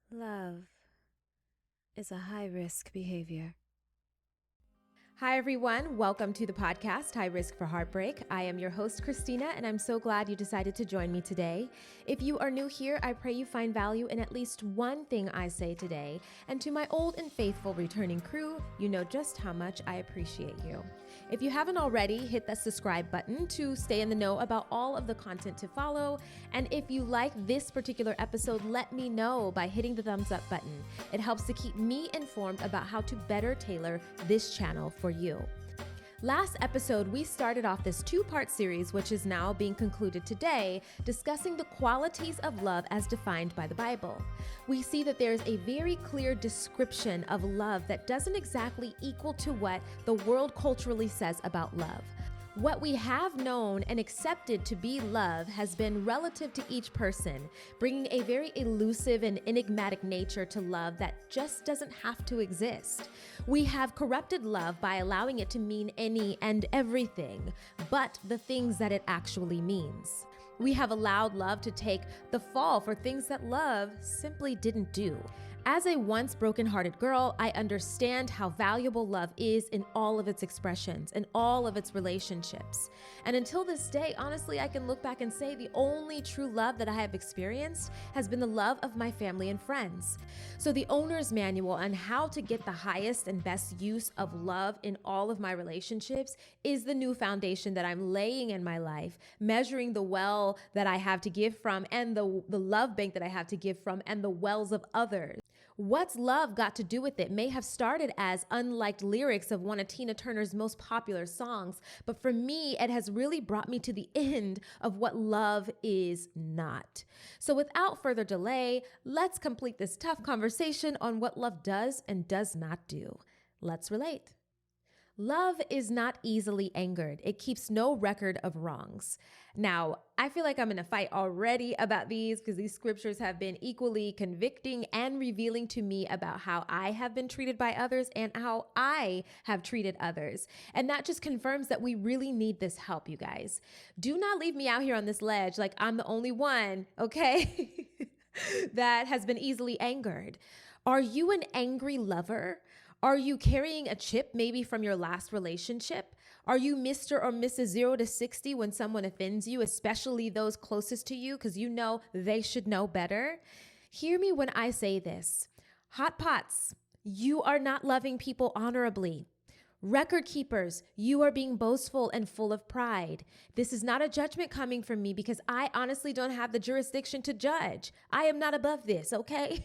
Love is a high-risk behavior. Hi, everyone. Welcome to the podcast, High Risk for Heartbreak. I am your host, Christina, and I'm so glad you decided to join me today. If you are new here, I pray you find value in at least one thing I say today. And to my old and faithful returning crew, you know just how much I appreciate you. If you haven't already, hit that subscribe button to stay in the know about all of the content to follow. And if you like this particular episode, let me know by hitting the thumbs up button. It helps to keep me informed about how to better tailor this channel for you. Last episode, we started off this two-part series, which is now being concluded today, discussing the qualities of love as defined by the Bible. We see that there's a very clear description of love that doesn't exactly equal to what the world culturally says about love. What we have known and accepted to be love has been relative to each person, bringing a very elusive and enigmatic nature to love that just doesn't have to exist. We have corrupted love by allowing it to mean any and everything, but the things that it actually means. We have allowed love to take the fall for things that love simply didn't do. As a once broken-hearted girl, I understand how valuable love is in all of its expressions, in all of its relationships. And until this day, honestly, I can look back and say the only true love that I have experienced has been the love of my family and friends. So the owner's manual on how to get the highest and best use of love in all of my relationships is the new foundation that I'm laying in my life, measuring the well that I have to give from and the love bank that I have to give from and the wells of others. What's love got to do with it may have started as unliked lyrics of one of Tina Turner's most popular songs, but for me, it has really brought me to the end of what love is not. So without further delay, let's complete this tough conversation on what love does and does not do. Let's relate. Love is not easily angered. It keeps no record of wrongs. Now, I feel like I'm in a fight already about these because these scriptures have been equally convicting and revealing to me about how I have been treated by others and how I have treated others. And that just confirms that we really need this help, you guys. Do not leave me out here on this ledge like I'm the only one, okay, that has been easily angered. Are you an angry lover? Are you carrying a chip maybe from your last relationship? Are you Mr. or Mrs. 0 to 60 when someone offends you, especially those closest to you, because you know they should know better? Hear me when I say this. Hot pots, you are not loving people honorably. Record keepers, you are being boastful and full of pride. This is not a judgment coming from me because I honestly don't have the jurisdiction to judge. I am not above this, okay?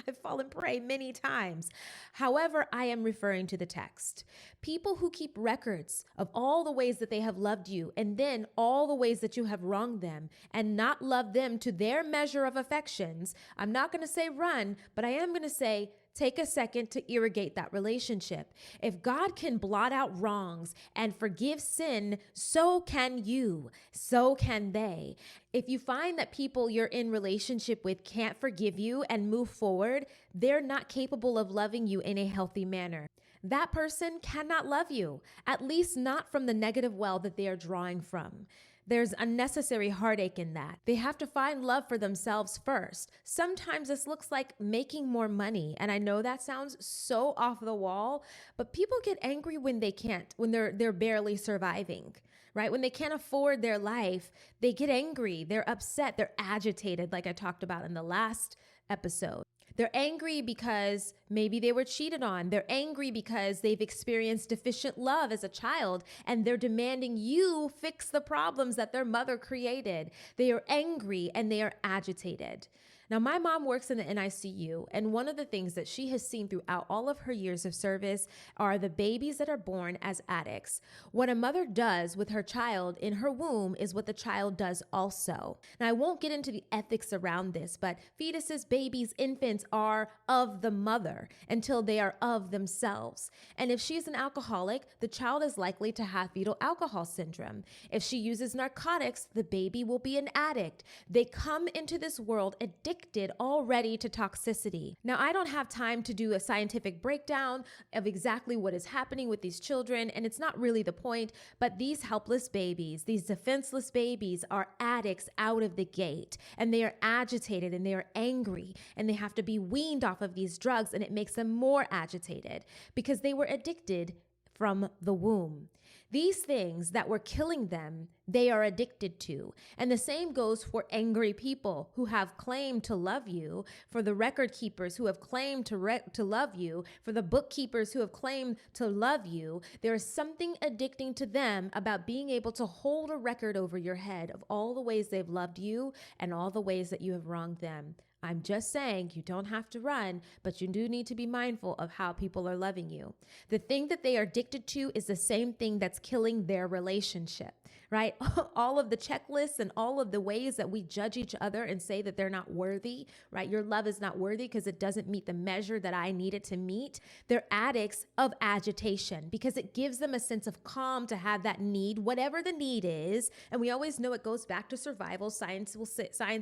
I've fallen prey many times. However, I am referring to the text. People who keep records of all the ways that they have loved you and then all the ways that you have wronged them and not loved them to their measure of affections, I'm not going to say run, but I am going to say take a second to irrigate that relationship. If God can blot out wrongs and forgive sin, so can you, so can they. If you find that people you're in relationship with can't forgive you and move forward, they're not capable of loving you in a healthy manner. That person cannot love you, at least not from the negative well that they are drawing from. There's unnecessary heartache in that. They have to find love for themselves first. Sometimes this looks like making more money. And I know that sounds so off the wall, but people get angry when they can't, when they're barely surviving, right? When they can't afford their life, they get angry, they're upset, they're agitated, like I talked about in the last episode. They're angry because maybe they were cheated on. They're angry because they've experienced deficient love as a child and they're demanding you fix the problems that their mother created. They are angry and they are agitated. Now, my mom works in the NICU, and one of the things that she has seen throughout all of her years of service are the babies that are born as addicts. What a mother does with her child in her womb is what the child does also. Now, I won't get into the ethics around this, but fetuses, babies, infants are of the mother until they are of themselves. And if she's an alcoholic, the child is likely to have fetal alcohol syndrome. If she uses narcotics, the baby will be an addict. They come into this world addicted addicted already to toxicity. Now, I don't have time to do a scientific breakdown of exactly what is happening with these children, and it's not really the point, but these helpless babies, these defenseless babies are addicts out of the gate, and they are agitated and they are angry, and they have to be weaned off of these drugs, and it makes them more agitated because they were addicted from the womb. These things that were killing them, they are addicted to. And the same goes for angry people who have claimed to love you, for the record keepers who have claimed to love you, for the bookkeepers who have claimed to love you. There is something addicting to them about being able to hold a record over your head of all the ways they've loved you and all the ways that you have wronged them. I'm just saying you don't have to run, but you do need to be mindful of how people are loving you. The thing that they are addicted to is the same thing that's killing their relationship, right? All of the checklists and all of the ways that we judge each other and say that they're not worthy, right? Your love is not worthy because it doesn't meet the measure that I need it to meet. They're addicts of agitation because it gives them a sense of calm to have that need, whatever the need is. And we always know it goes back to survival. Science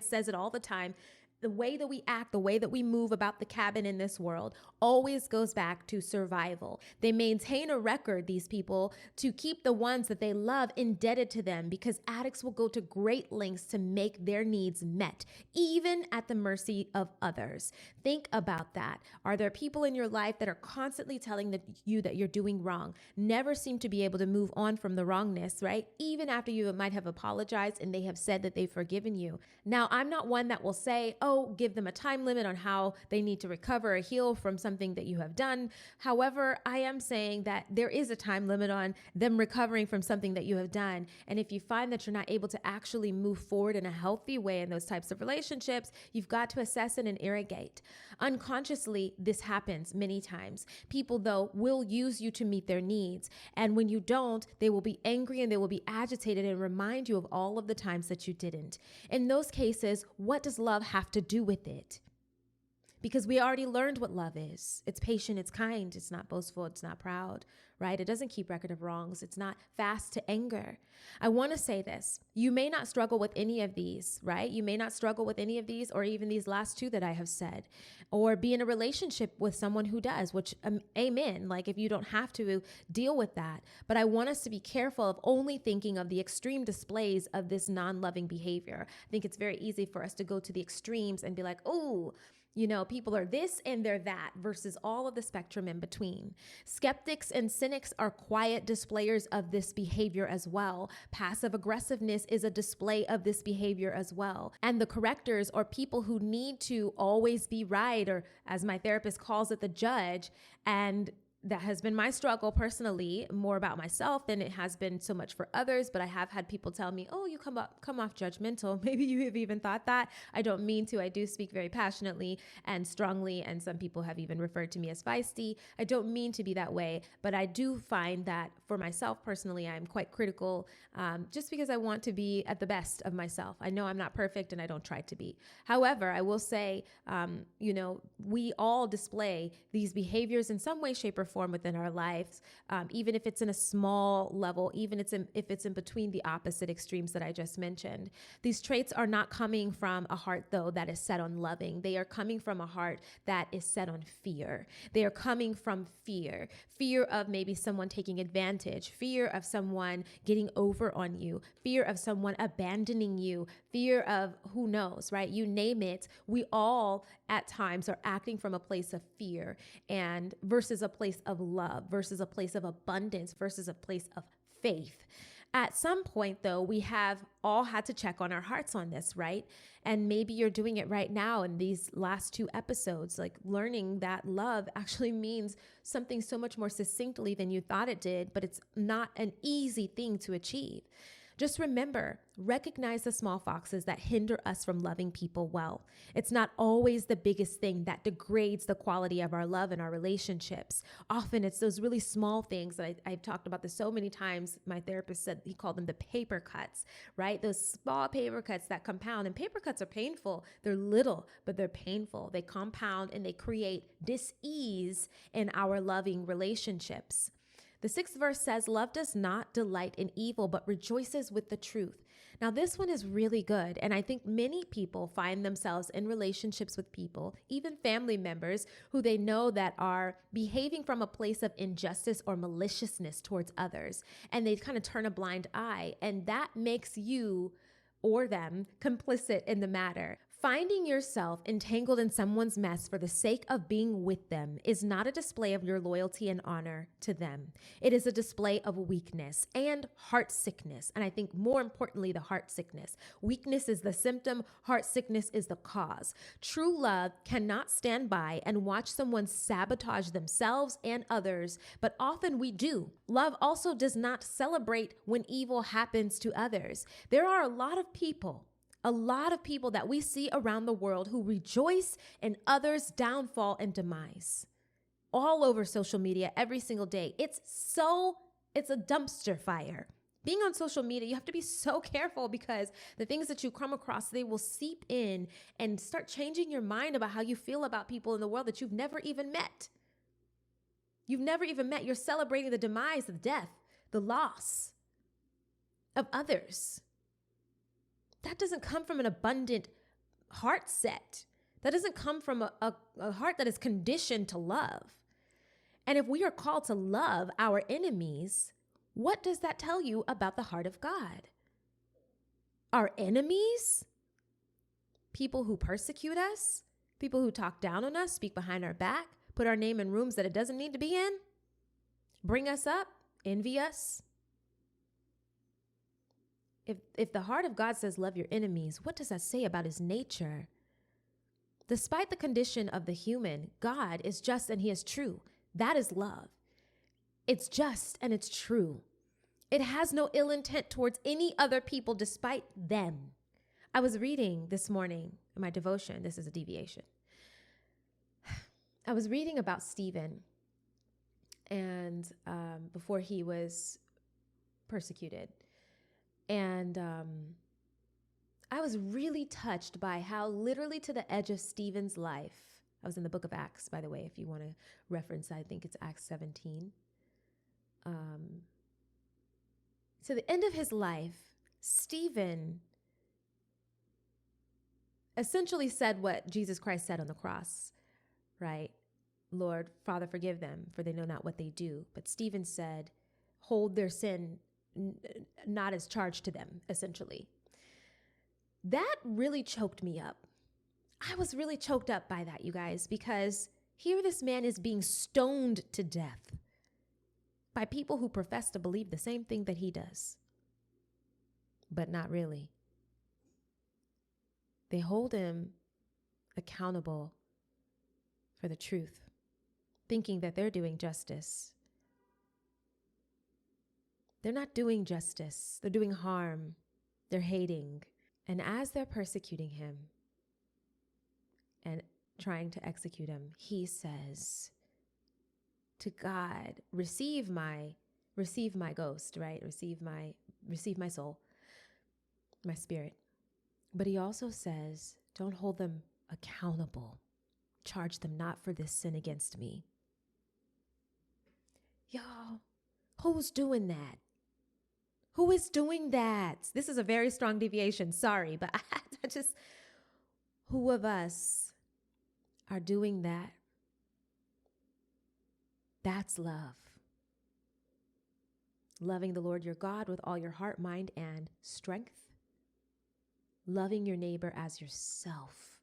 says it all the time. The way that we act, the way that we move about the cabin in this world always goes back to survival. They maintain a record, these people, to keep the ones that they love indebted to them because addicts will go to great lengths to make their needs met, even at the mercy of others. Think about that. Are there people in your life that are constantly telling you that you're doing wrong, never seem to be able to move on from the wrongness, right? Even after you might have apologized and they have said that they've forgiven you. Now, I'm not one that will say, oh, give them a time limit on how they need to recover or heal from something that you have done. However, I am saying that there is a time limit on them recovering from something that you have done. And if you find that you're not able to actually move forward in a healthy way in those types of relationships, you've got to assess it and irrigate. Unconsciously, this happens many times. People, though, will use you to meet their needs. And when you don't, they will be angry and they will be agitated and remind you of all of the times that you didn't. In those cases, what does love have to do with it? Because we already learned what love is. It's patient, it's kind, it's not boastful, it's not proud, right? It doesn't keep record of wrongs. It's not fast to anger. I want to say this. You may not struggle with any of these, right? You may not struggle with any of these or even these last two that I have said, or be in a relationship with someone who does, which amen. Like if you don't have to deal with that. But I want us to be careful of only thinking of the extreme displays of this non-loving behavior. I think it's very easy for us to go to the extremes and be like, oh, you know, people are this and they're that versus all of the spectrum in between. Skeptics and cynics are quiet displayers of this behavior as well. Passive aggressiveness is a display of this behavior as well. And the correctors or people who need to always be right, or as my therapist calls it, the judge, and that has been my struggle personally, more about myself than it has been so much for others. But I have had people tell me, oh, you come off judgmental. Maybe you have even thought that. I don't mean to. I do speak very passionately and strongly. And some people have even referred to me as feisty. I don't mean to be that way. But I do find that for myself personally, I'm quite critical just because I want to be at the best of myself. I know I'm not perfect and I don't try to be. However, I will say, we all display these behaviors in some way, shape, or form within our lives, even if it's in a small level, even if it's in between the opposite extremes that I just mentioned. These traits are not coming from a heart, though, that is set on loving. They are coming from a heart that is set on fear. They are coming from fear of maybe someone taking advantage, fear of someone getting over on you, fear of someone abandoning you, fear of who knows, right? You name it. We all at times are acting from a place of fear and versus a place of love, versus a place of abundance, versus a place of faith. At some point, though, we have all had to check on our hearts on this, right? And maybe you're doing it right now in these last two episodes, like learning that love actually means something so much more succinctly than you thought it did, but it's not an easy thing to achieve. Just remember, recognize the small foxes that hinder us from loving people well. It's not always the biggest thing that degrades the quality of our love and our relationships. Often it's those really small things that I've talked about this so many times. My therapist said he called them the paper cuts, right? Those small paper cuts that compound, and paper cuts are painful. They're little, but they're painful. They compound and they create dis-ease in our loving relationships. The 6th verse says, love does not delight in evil, but rejoices with the truth. Now, this one is really good. And I think many people find themselves in relationships with people, even family members, who they know that are behaving from a place of injustice or maliciousness towards others. And they kind of turn a blind eye. And that makes you or them complicit in the matter. Finding yourself entangled in someone's mess for the sake of being with them is not a display of your loyalty and honor to them. It is a display of weakness and heart sickness. And I think more importantly, the heart sickness. Weakness is the symptom, heart sickness is the cause. True love cannot stand by and watch someone sabotage themselves and others, but often we do. Love also does not celebrate when evil happens to others. There are a lot of people that we see around the world who rejoice in others' downfall and demise. All over social media every single day. It's a dumpster fire. Being on social media, you have to be so careful because the things that you come across, they will seep in and start changing your mind about how you feel about people in the world that you've never even met. You're celebrating the demise, the death, the loss of others. That doesn't come from an abundant heart set. That doesn't come from a heart that is conditioned to love. And if we are called to love our enemies, what does that tell you about the heart of God? Our enemies? People who persecute us? People who talk down on us, speak behind our back, put our name in rooms that it doesn't need to be in? Bring us up? Envy us? If the heart of God says love your enemies, what does that say about his nature? Despite the condition of the human, God is just and he is true. That is love. It's just and it's true. It has no ill intent towards any other people despite them. I was reading this morning in my devotion. This is a deviation. I was reading about Stephen and before he was persecuted. And I was really touched by how literally to the edge of Stephen's life, I was in the book of Acts, by the way, if you want to reference, I think it's Acts 17. To the end of his life, Stephen essentially said what Jesus Christ said on the cross, right? Lord, Father, forgive them, for they know not what they do. But Stephen said, hold their sin not as charged to them, essentially. That really choked me up. I was really choked up by that, you guys, because here this man is being stoned to death by people who profess to believe the same thing that he does, but not really. They hold him accountable for the truth, thinking that they're doing justice. They're not doing justice. They're doing harm. They're hating. And as they're persecuting him and trying to execute him, he says to God, receive my ghost, right? Receive my soul, my spirit. But he also says, don't hold them accountable. Charge them not for this sin against me. Y'all, who's doing that? Who is doing that? This is a very strong deviation. Sorry, but who of us are doing that? That's love. Loving the Lord your God with all your heart, mind, and strength. Loving your neighbor as yourself.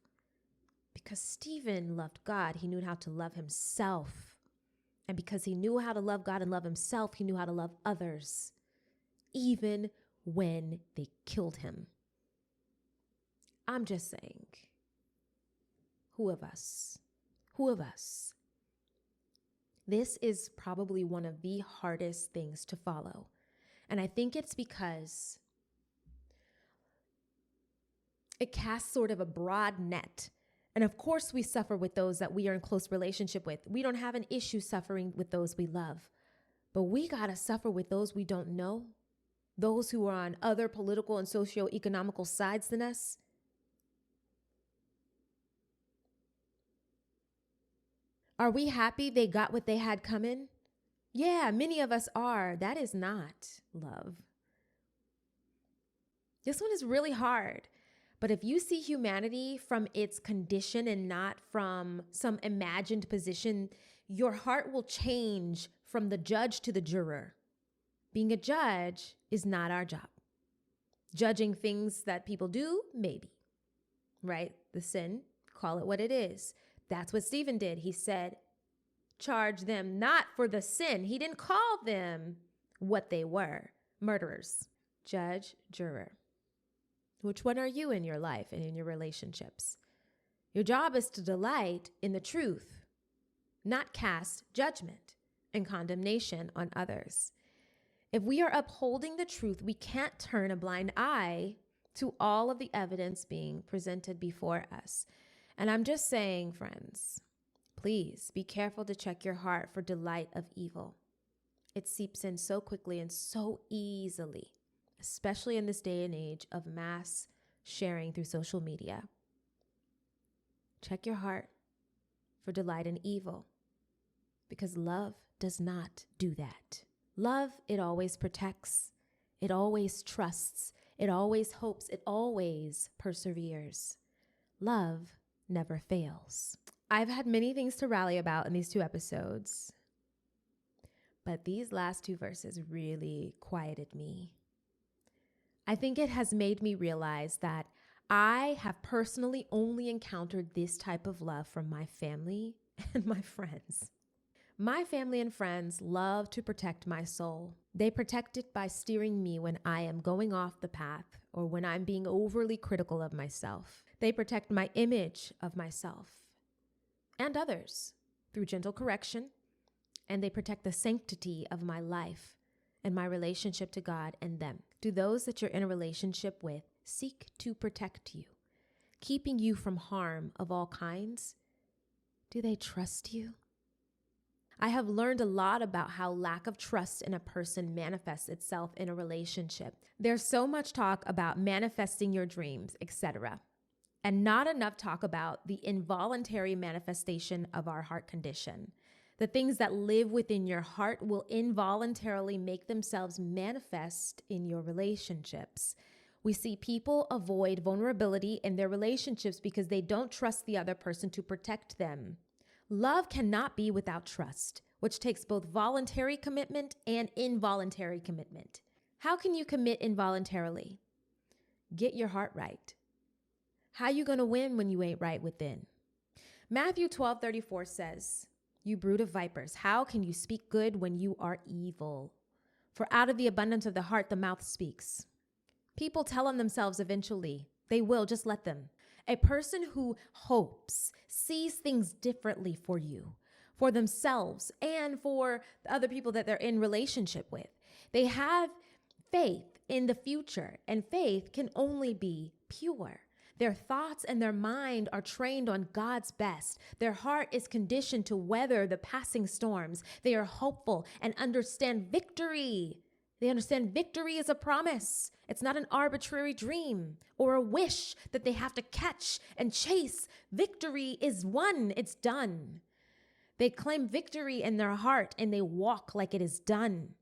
Because Stephen loved God, he knew how to love himself. And because he knew how to love God and love himself, he knew how to love others. Even when they killed him. I'm just saying, who of us? Who of us? This is probably one of the hardest things to follow. And I think it's because it casts sort of a broad net. And of course we suffer with those that we are in close relationship with. We don't have an issue suffering with those we love. But we gotta suffer with those we don't know. Those who are on other political and socio-economical sides than us. Are we happy they got what they had coming? Yeah, many of us are. That is not love. This one is really hard. But if you see humanity from its condition and not from some imagined position, your heart will change from the judge to the juror. Being a judge is not our job. Judging things that people do, maybe, right? The sin, call it what it is. That's what Stephen did. He said, charge them not for the sin. He didn't call them what they were, murderers. Judge, juror. Which one are you in your life and in your relationships? Your job is to delight in the truth, not cast judgment and condemnation on others. If we are upholding the truth, we can't turn a blind eye to all of the evidence being presented before us. And I'm just saying, friends, please be careful to check your heart for delight of evil. It seeps in so quickly and so easily, especially in this day and age of mass sharing through social media. Check your heart for delight in evil, because love does not do that. Love, it always protects, it always trusts, it always hopes, it always perseveres. Love never fails. I've had many things to rally about in these 2 episodes, but these last 2 verses really quieted me. I think it has made me realize that I have personally only encountered this type of love from my family and my friends. My family and friends love to protect my soul. They protect it by steering me when I am going off the path or when I'm being overly critical of myself. They protect my image of myself and others through gentle correction, and they protect the sanctity of my life and my relationship to God and them. Do those that you're in a relationship with seek to protect you, keeping you from harm of all kinds? Do they trust you? I have learned a lot about how lack of trust in a person manifests itself in a relationship. There's so much talk about manifesting your dreams, etc., and not enough talk about the involuntary manifestation of our heart condition. The things that live within your heart will involuntarily make themselves manifest in your relationships. We see people avoid vulnerability in their relationships because they don't trust the other person to protect them. Love cannot be without trust, which takes both voluntary commitment and involuntary commitment. How can you commit involuntarily? Get your heart right. How you going to win when you ain't right within? Matthew 12:34 says, "You brood of vipers, how can you speak good when you are evil? For out of the abundance of the heart, the mouth speaks." People tell on themselves eventually. They will, just let them. A person who hopes, sees things differently for you, for themselves, and for the other people that they're in relationship with. They have faith in the future, and faith can only be pure. Their thoughts and their mind are trained on God's best. Their heart is conditioned to weather the passing storms. They are hopeful and understand victory. They understand victory is a promise. It's not an arbitrary dream or a wish that they have to catch and chase. Victory is won. It's done. They claim victory in their heart and they walk like it is done.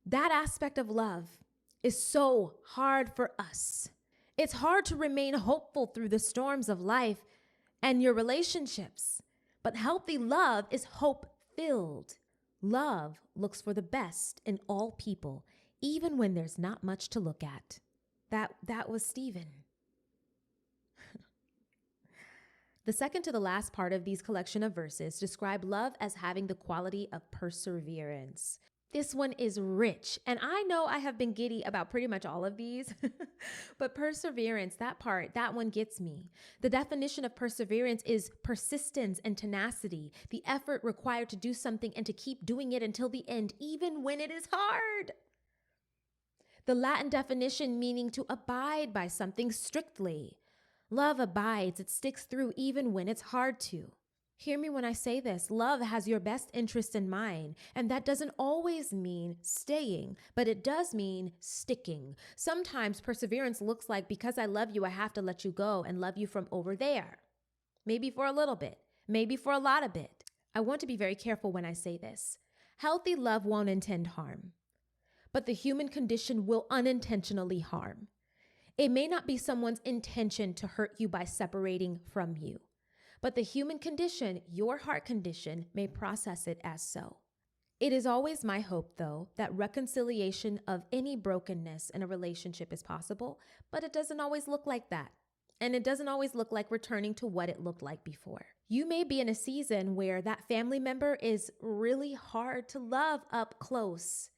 That aspect of love is so hard for us. It's hard to remain hopeful through the storms of life and your relationships. But healthy love is hope-filled. Love looks for the best in all people, even when there's not much to look at. That was Stephen. The second to the last part of these collection of verses describe love as having the quality of perseverance. This one is rich, and I know I have been giddy about pretty much all of these, but perseverance, that one gets me. The definition of perseverance is persistence and tenacity, the effort required to do something and to keep doing it until the end, even when it is hard. The Latin definition meaning to abide by something strictly. Love abides, it sticks through even when it's hard to. Hear me when I say this. Love has your best interest in mind, and that doesn't always mean staying, but it does mean sticking. Sometimes perseverance looks like, because I love you, I have to let you go and love you from over there. Maybe for a little bit, maybe for a lot of bit. I want to be very careful when I say this. Healthy love won't intend harm, but the human condition will unintentionally harm. It may not be someone's intention to hurt you by separating from you, but the human condition, your heart condition, may process it as so. It is always my hope, though, that reconciliation of any brokenness in a relationship is possible, but it doesn't always look like that. And it doesn't always look like returning to what it looked like before. You may be in a season where that family member is really hard to love up close.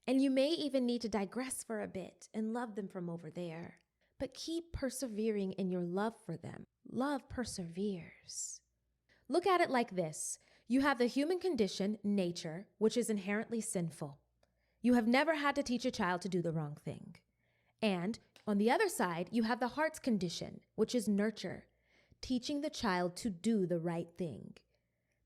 And you may even need to digress for a bit and love them from over there. But keep persevering in your love for them. Love perseveres. Look at it like this. You have the human condition, nature, which is inherently sinful. You have never had to teach a child to do the wrong thing. And on the other side, you have the heart's condition, which is nurture, teaching the child to do the right thing.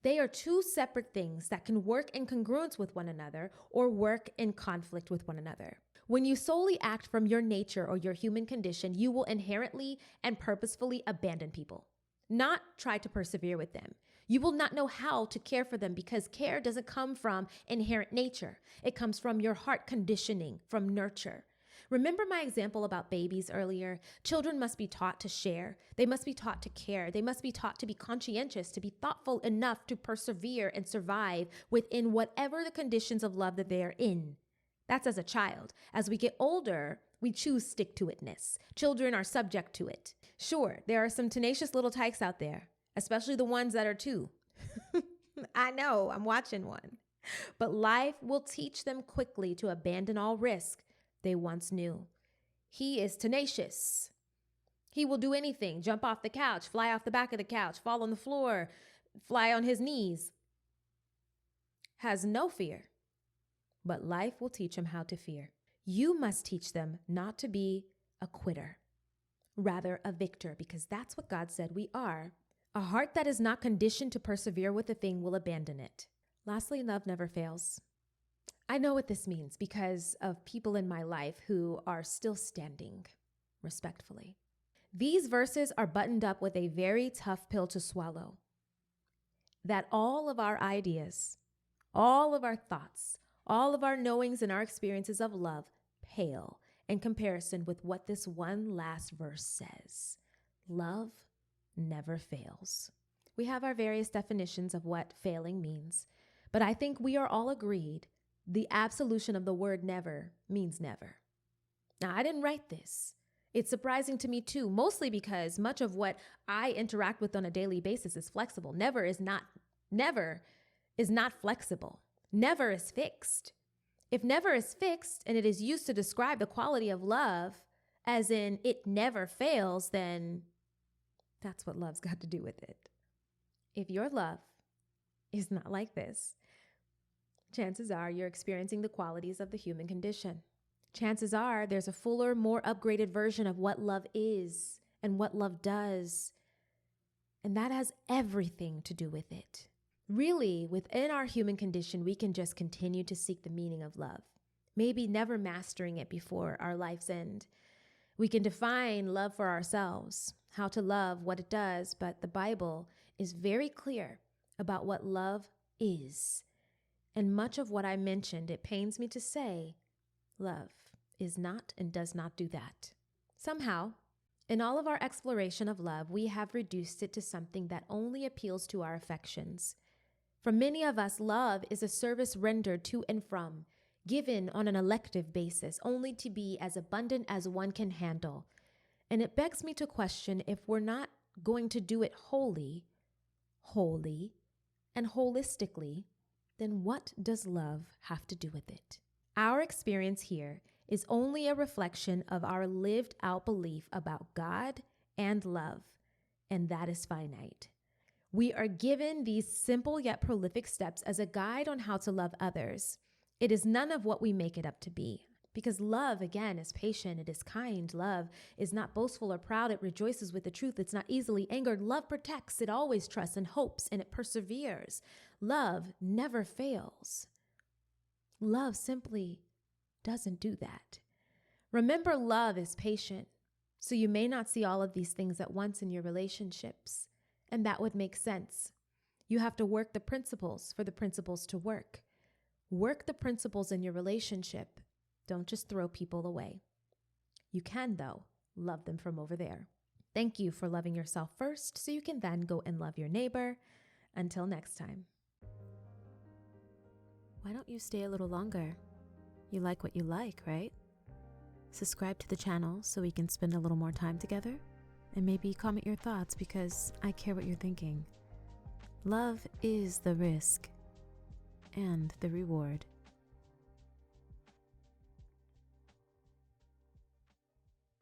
They are two separate things that can work in congruence with one another or work in conflict with one another. When you solely act from your nature or your human condition, you will inherently and purposefully abandon people, not try to persevere with them. You will not know how to care for them because care doesn't come from inherent nature. It comes from your heart conditioning, from nurture. Remember my example about babies earlier? Children must be taught to share. They must be taught to care. They must be taught to be conscientious, to be thoughtful enough to persevere and survive within whatever the conditions of love that they are in. That's as a child. As we get older, we choose stick-to-itness. Children are subject to it. Sure, there are some tenacious little tykes out there, especially the ones that are 2. I know, I'm watching one. But life will teach them quickly to abandon all risk they once knew. He is tenacious. He will do anything, jump off the couch, fly off the back of the couch, fall on the floor, fly on his knees. Has no fear, but life will teach him how to fear. You must teach them not to be a quitter, rather a victor, because that's what God said we are. A heart that is not conditioned to persevere with a thing will abandon it. Lastly, love never fails. I know what this means because of people in my life who are still standing, respectfully. These verses are buttoned up with a very tough pill to swallow. That all of our ideas, all of our thoughts, all of our knowings and our experiences of love pale in comparison with what this one last verse says. Love never fails. We have our various definitions of what failing means, but I think we are all agreed the absolution of the word never means never. Now, I didn't write this. It's surprising to me too, mostly because much of what I interact with on a daily basis is flexible. Never is not flexible. Never is fixed. If never is fixed and it is used to describe the quality of love, as in it never fails, then that's what love's got to do with it. If your love is not like this, chances are you're experiencing the qualities of the human condition. Chances are there's a fuller, more upgraded version of what love is and what love does. And that has everything to do with it. Really, within our human condition, we can just continue to seek the meaning of love, maybe never mastering it before our life's end. We can define love for ourselves, how to love, what it does, but the Bible is very clear about what love is. And much of what I mentioned, it pains me to say, love is not and does not do that. Somehow, in all of our exploration of love, we have reduced it to something that only appeals to our affections. For many of us, love is a service rendered to and from, given on an elective basis, only to be as abundant as one can handle. And it begs me to question if we're not going to do it wholly, and holistically, then what does love have to do with it? Our experience here is only a reflection of our lived out belief about God and love, and that is finite. We are given these simple yet prolific steps as a guide on how to love others. It is none of what we make it up to be. Because love, again, is patient, it is kind. Love is not boastful or proud, it rejoices with the truth, it's not easily angered. Love protects, it always trusts and hopes, and it perseveres. Love never fails. Love simply doesn't do that. Remember, love is patient, so you may not see all of these things at once in your relationships, and that would make sense. You have to work the principles for the principles to work. Work the principles in your relationship. Don't just throw people away. You can, though, love them from over there. Thank you for loving yourself first so you can then go and love your neighbor. Until next time. Why don't you stay a little longer? You like what you like, right? Subscribe to the channel so we can spend a little more time together, and maybe comment your thoughts because I care what you're thinking. Love is the risk and the reward.